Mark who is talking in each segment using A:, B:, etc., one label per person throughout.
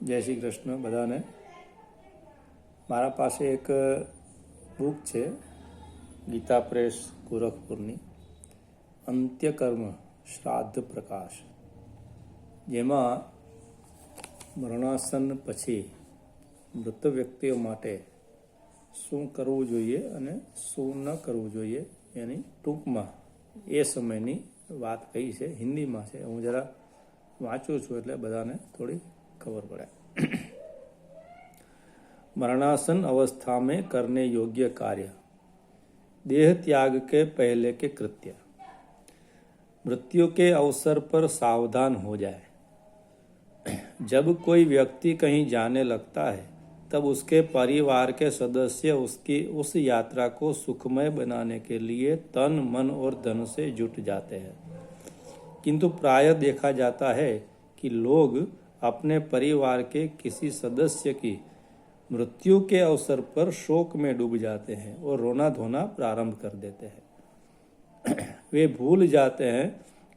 A: જય શ્રી કૃષ્ણ બધાને. મારા પાસે એક બુક છે ગીતા પ્રેસ ગોરખપુરની, અંત્યકર્મ શ્રાદ્ધ પ્રકાશ, જેમાં મરણાસન્ન પછી મૃત વ્યક્તિઓ માટે શું કરવું જોઈએ અને શું ન કરવું જોઈએ એની ટૂંકમાં એ સમયની વાત કહી છે. હિન્દીમાં છે, હું જરા વાંચું છું એટલે બધાને થોડી खबर पड़े. मरणासन अवस्था में करने योग्य कार्य, देह त्याग के पहले के कृत्य. मृत्यु के अवसर पर सावधान हो जाए. जब कोई व्यक्ति कहीं जाने लगता है तब उसके परिवार के सदस्य उसकी उस यात्रा को सुखमय बनाने के लिए तन मन और धन से जुट जाते हैं, किंतु प्रायः देखा जाता है कि लोग अपने परिवार के किसी सदस्य की मृत्यु के अवसर पर शोक में डूब जाते हैं और रोना धोना प्रारंभ कर देते हैं. वे भूल जाते हैं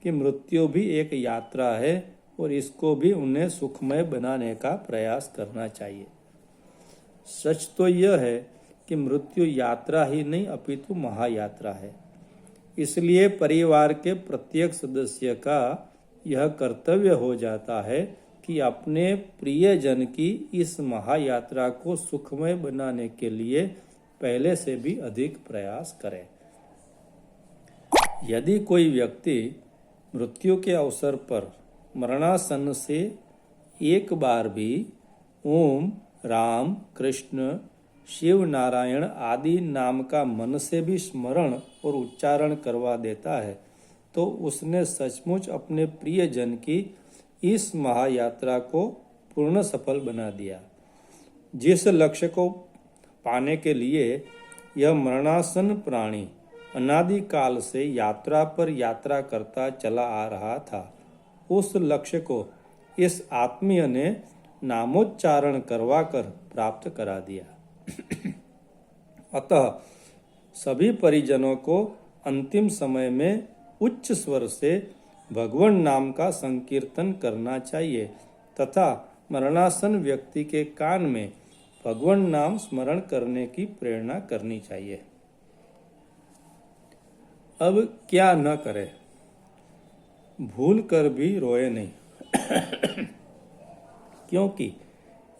A: कि मृत्यु भी एक यात्रा है और इसको भी उन्हें सुखमय बनाने का प्रयास करना चाहिए. सच तो यह है कि मृत्यु यात्रा ही नहीं अपितु महायात्रा है. इसलिए परिवार के प्रत्येक सदस्य का यह कर्तव्य हो जाता है कि अपने प्रियजन की इस महायात्रा को सुखमय बनाने के लिए पहले से भी अधिक प्रयास करें. यदि कोई व्यक्ति मृत्यु के अवसर पर मरणासन्न से एक बार भी ओम राम कृष्ण शिव नारायण आदि नाम का मन से भी स्मरण और उच्चारण करवा देता है तो उसने सचमुच अपने प्रियजन की इस महायात्रा को पूर्ण सफल बना दिया. जिस लक्ष्य को पाने के लिए यह मरणासन्न प्राणी अनादिकाल से यात्रा पर यात्रा करता चला आ रहा था, उस लक्ष्य को इस आत्मीय ने नामोच्चारण करवाकर प्राप्त करा दिया. अतः सभी परिजनों को अंतिम समय में उच्च स्वर से भगवान नाम का संकीर्तन करना चाहिए तथा मरणासन व्यक्ति के कान में भगवान नाम स्मरण करने की प्रेरणा करनी चाहिए. अब क्या न करे? भूल कर भी रोए नहीं, क्योंकि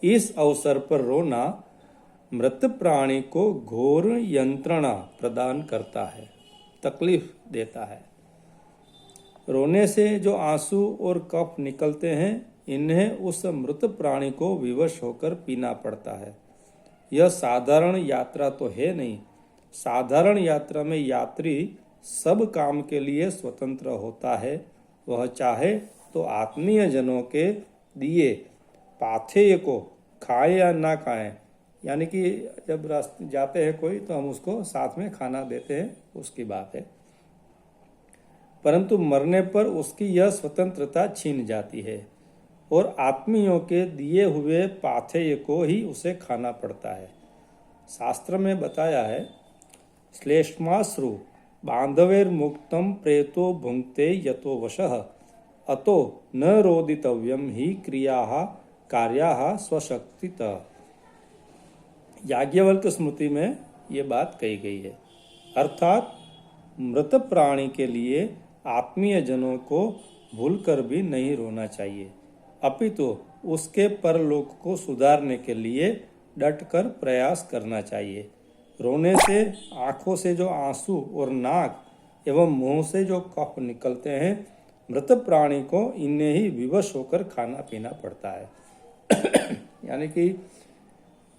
A: इस अवसर पर रोना मृत प्राणी को घोर यंत्रणा प्रदान करता है, तकलीफ देता है. रोने से जो आंसू और कफ निकलते हैं, इन्हें उस मृत प्राणी को विवश होकर पीना पड़ता है. यह साधारण यात्रा तो है नहीं. साधारण यात्रा में यात्री सब काम के लिए स्वतंत्र होता है. वह चाहे तो आत्मीय जनों के दिए पाथेय को खाए या ना खाए, यानी कि जब रास्ते जाते हैं कोई तो हम उसको साथ में खाना देते हैं, उसकी बात है. परंतु मरने पर उसकी यह स्वतंत्रता छीन जाती है और आत्मीयों के दिए हुए पाथेय को ही उसे खाना पड़ता है. शास्त्र में बताया है, श्लेष्माश्रु बांधवेर मुक्तम प्रेतो भुंक्ते यतो वशः अतो न रोदितव्यम ही क्रियाः कार्याः स्वशक्तितः. याज्ञवल्क स्मृति में ये बात कही गई है. अर्थात मृत प्राणी के लिए आत्मीय जनों को भूलकर भी नहीं रोना चाहिए, अपितु उसके परलोक को सुधारने के लिए डटकर प्रयास करना चाहिए. रोने से आंखों से जो आंसू और नाक एवं मुंह से जो कफ निकलते हैं, मृत प्राणी को इन्हें ही विवश होकर खाना पीना पड़ता है. यानी कि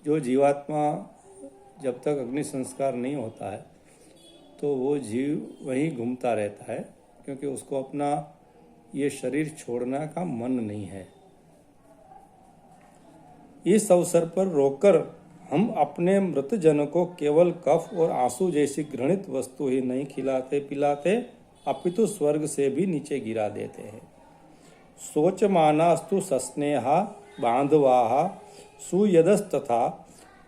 A: जो जीवात्मा जब तक अग्नि संस्कार नहीं होता है तो वो जीव वहीं घूमता रहता है, क्योंकि उसको अपना ये शरीर छोड़ना का मन नहीं है. इस अवसर पर रोकर हम अपने मृत जन को केवल कफ और आंसू जैसी घृणित वस्तु ही नहीं खिलाते पिलाते, अपितु स्वर्ग से भी नीचे गिरा देते हैं. शोचमानास्तु सस्नेहा बांधवाहा सुयदस्तथा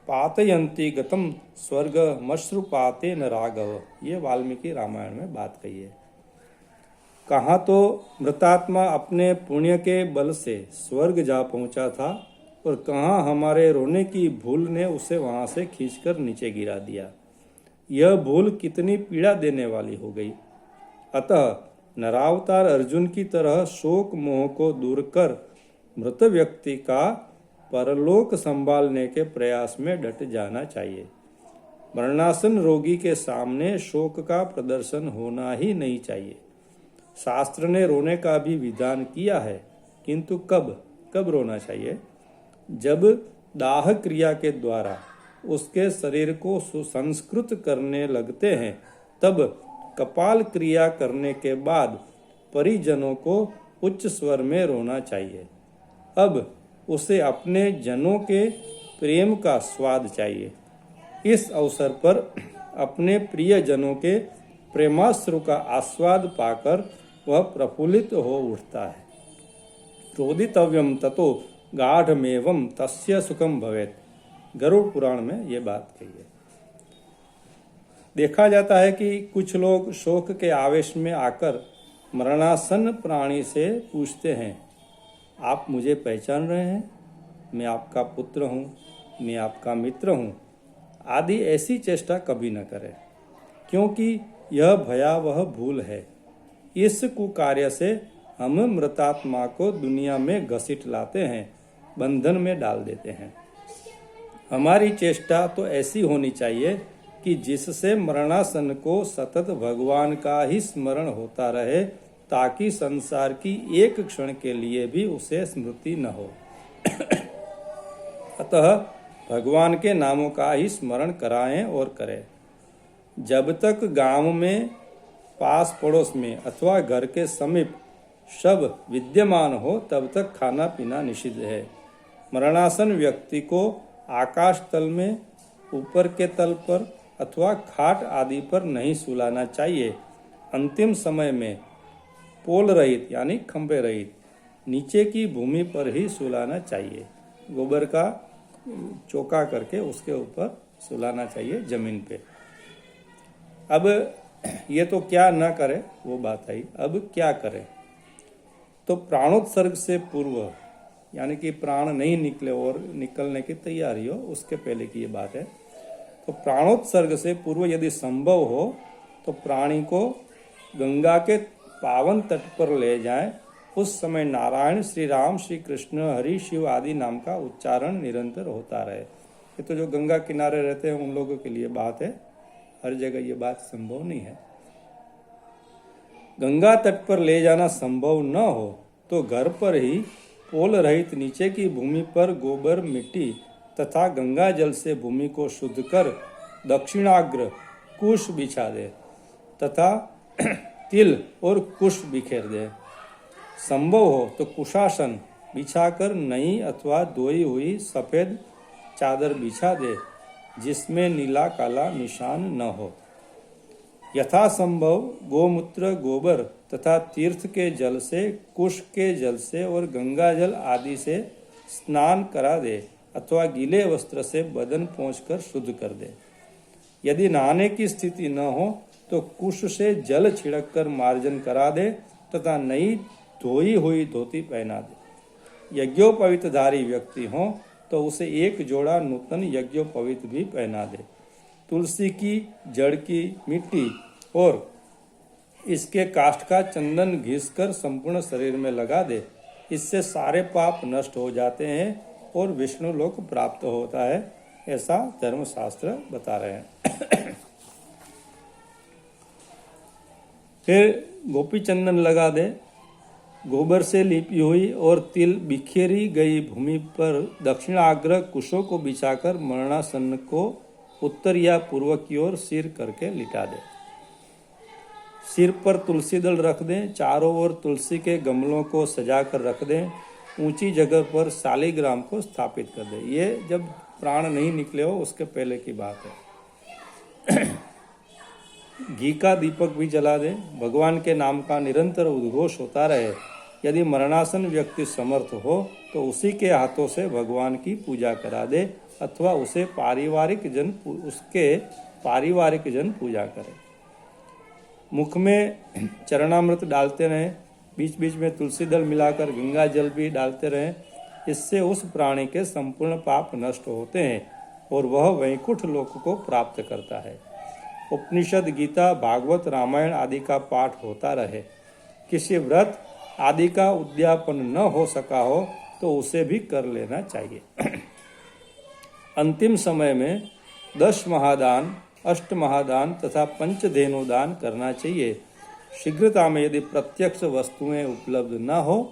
A: पातयंती गतम स्वर्ग मश्रुपाते न राघव. ये वाल्मीकि रामायण में बात कही है. कहाँ तो मृतात्मा अपने पुण्य के बल से स्वर्ग जा पहुंचा था और कहाँ हमारे रोने की भूल ने उसे वहां से खींचकर नीचे गिरा दिया। यह भूल कितनी पीड़ा देने वाली हो गई। अतः नरावतार अर्जुन की तरह शोक मोह को दूर कर मृत व्यक्ति का परलोक संभालने के प्रयास में डट जाना चाहिए। मरणासन रोगी के सामने शोक का प्रदर्शन होना ही नहीं चाहिए। शास्त्र ने रोने का भी विधान किया है, किंतु कब रोना चाहिए? जब दाह क्रिया के द्वारा उसके शरीर को सुसंस्कृत करने लगते हैं, तब कपाल क्रिया करने के बाद परिजनों को उच्च स्वर में रोना चाहिए। अब उसे अपने जनों के प्रेम का स्वाद चाहिए। इस अवसर पर अपने प्रिय जनों के प्रेमाश्रु का आस्वाद पाकर वह प्रफुल्लित हो उठता है। रोदितव्यम ततो गाढ़मेवं तस्य सुखम भवेत्। गरुड़ पुराण में ये बात कही है। देखा जाता है कि कुछ लोग शोक के आवेश में आकर मरणासन प्राणी से पूछते हैं, आप मुझे पहचान रहे हैं? मैं आपका पुत्र हूँ, मैं आपका मित्र हूँ आदि ऐसी चेष्टा कभी न करें, क्योंकि यह भयावह भूल है। इस कुकार्य से हम मृतात्मा को दुनिया में घसीट लाते हैं, बंधन में डाल देते हैं। हमारी चेष्टा तो ऐसी होनी चाहिए कि जिससे मरणासन को सतत भगवान का ही स्मरण होता रहे, ताकि संसार की एक क्षण के लिए भी उसे स्मृति न हो। अतः भगवान के नामों का ही स्मरण कराएं और करें। जब तक गांव में, पास पड़ोस में अथवा घर के समीप शव विद्यमान हो, तब तक खाना पीना निषिद्ध है। मरणासन व्यक्ति को आकाश तल में, ऊपर के तल पर अथवा खाट आदि पर नहीं सुलाना चाहिए। अंतिम समय में पोल रहित यानी खंभे रहित नीचे की भूमि पर ही सुलाना चाहिए। गोबर का चौका करके उसके ऊपर सुलाना चाहिए, जमीन पे। अब ये तो क्या न करे वो बात आई। अब क्या करें? तो प्राणोत्सर्ग से पूर्व, यानी कि प्राण नहीं निकले और निकलने की तैयारी हो, उसके पहले की ये बात है। तो प्राणोत्सर्ग से पूर्व यदि संभव हो तो प्राणी को गंगा के पावन तट पर ले जाएं। उस समय नारायण, श्री राम, श्री कृष्ण, हरि, शिव आदि नाम का उच्चारण निरंतर होता रहे। ये तो जो गंगा किनारे रहते हैं उन लोगों के लिए बात है, हर जगह ये बात संभव नहीं है। गंगा तट पर ले जाना संभव न हो तो घर पर ही पोल रहित नीचे की भूमि पर गोबर, मिट्टी तथा गंगा जल से भूमि को शुद्ध कर दक्षिणाग्र कुश बिछा दे तथा तिल और कुश बिखेर दे। संभव हो तो कुशासन बिछाकर नई अथवा धोई हुई सफेद चादर बिछा दे, जिसमें नीला काला निशान न हो। यथासंभव गोमूत्र, गोबर तथा तीर्थ के जल से, कुश के जल से और गंगा जल आदि से स्नान करा दे अथवा गीले वस्त्र से बदन पोंछकर शुद्ध कर दे। यदि नहाने की स्थिति न हो तो कुश से जल छिड़क कर मार्जन करा दे तथा नई धोई हुई धोती पहना दे। यज्ञोपवीतधारी व्यक्ति हो तो उसे एक जोड़ा नूतन यज्ञोपवीत भी पहना दे। तुलसी की जड़ की मिट्टी और इसके काष्ठ का चंदन घिसकर संपूर्ण शरीर में लगा दे। इससे सारे पाप नष्ट हो जाते हैं और विष्णु लोक प्राप्त होता है, ऐसा धर्मशास्त्र बता रहे हैं। फिर गोपी चंदन लगा दे। गोबर से लिपी हुई और तिल बिखेरी गई भूमि पर दक्षिणाग्र कुशों को बिछाकर मरणासन को उत्तर या पूर्व की ओर सिर करके लिटा दे। सिर पर तुलसी दल रख दें। चारों ओर तुलसी के गमलों को सजाकर रख दें। ऊंची जगह पर शालिग्राम को स्थापित कर दें। ये जब प्राण नहीं निकले हो उसके पहले की बात है। घी का दीपक भी जला दे। भगवान के नाम का निरंतर उद्घोष होता रहे। यदि मरणासन व्यक्ति समर्थ हो तो उसी के हाथों से भगवान की पूजा करा दे अथवा उसके पारिवारिक जन पूजा करें। मुख में चरणामृत डालते रहें। बीच बीच में तुलसी दल मिलाकर गंगा जल भी डालते रहें। इससे उस प्राणी के संपूर्ण पाप नष्ट होते हैं और वह वैकुंठ लोक को प्राप्त करता है। उपनिषद, गीता, भागवत, रामायण आदि का पाठ होता रहे। किसी व्रत आदि का उद्यापन न हो सका हो तो उसे भी कर लेना चाहिए। अंतिम समय में 10 महादान, 8 महादान तथा 5 धेनुदान करना चाहिए। शीघ्रता में यदि प्रत्यक्ष वस्तुएं उपलब्ध न हो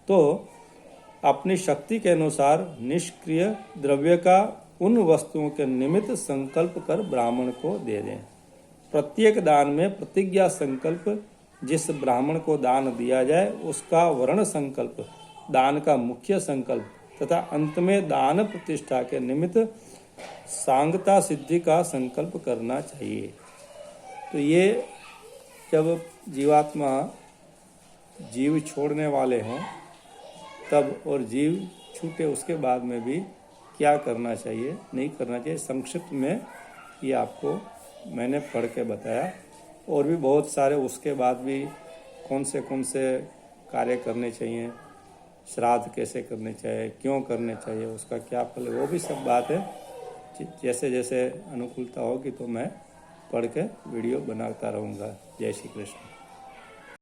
A: तो अपनी शक्ति के अनुसार निष्क्रिय द्रव्य का उन वस्तुओं के निमित्त संकल्प कर ब्राह्मण को दे दें। प्रत्येक दान में प्रतिज्ञा संकल्प, जिस ब्राह्मण को दान दिया जाए उसका वर्ण संकल्प दान का मुख्य संकल्प तथा अंत में दान प्रतिष्ठा के निमित्त सांगता सिद्धि का संकल्प करना चाहिए। तो ये जब जीवात्मा जीव छोड़ने वाले हों तब और जीव छूटे उसके बाद में भी क्या करना चाहिए, नहीं करना चाहिए, संक्षिप्त में ये आपको मैंने पढ़ के बताया। और भी बहुत सारे उसके बाद भी कौन से कार्य करने चाहिए, श्राद्ध कैसे करने चाहिए, क्यों करने चाहिए, उसका क्या फल है, वो भी सब बात है। जैसे जैसे अनुकूलता होगी तो मैं पढ़ के वीडियो बनाता रहूँगा। जय श्री कृष्ण।